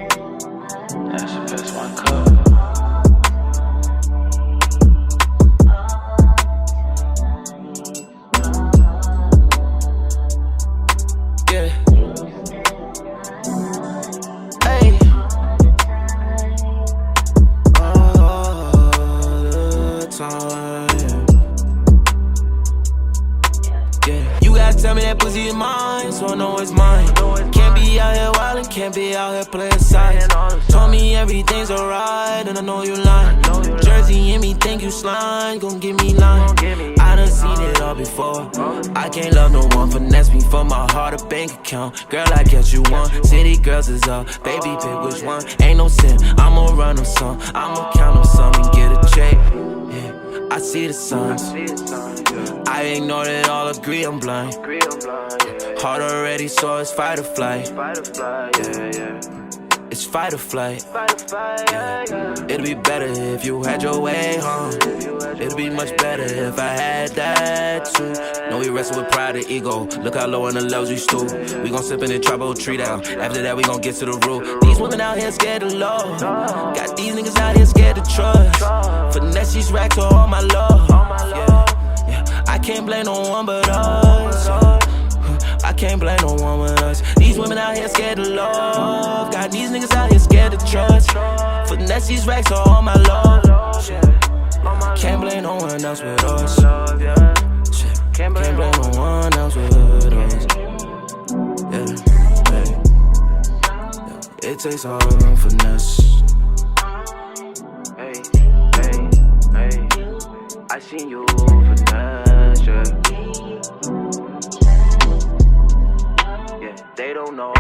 That's the best one cup. Tell me that pussy is mine, so I know it's mine. Can't be out here wildin', can't be out here playing sides. Told me everything's alright, and I know you lying. Jersey in me, think you slime, gon' give me line. I done seen it all before. I can't love no one, finesse me for my heart, a bank account. Girl, I guess you want. City girls is up, baby, pick which one. Ain't no sin, I'ma run them some. I'ma count them some and get a check. Yeah. I see the signs. I ignore it all, agree I'm blind. Heart already, so it's fight or flight. It's fight or flight. Yeah. It'd be better if you had your way home. It'd be much better if I had that too. No, we wrestle with pride and ego. Look how low on the levels we stoop. We gon' sip in the trouble tree down. After that, we gon' get to the root. These women out here scared of love. Got these niggas out here scared to trust. Finesse these racks for all my love. Yeah. I can't blame no one but us. I can't blame no one but us. These women out here scared of love. Got these niggas out here scared to trust. Finesse these racks for all my love. Can't blame no one else but us. Can't blame no one else but us. It takes all finesse. Hey, I seen you finesse, yeah. They don't know.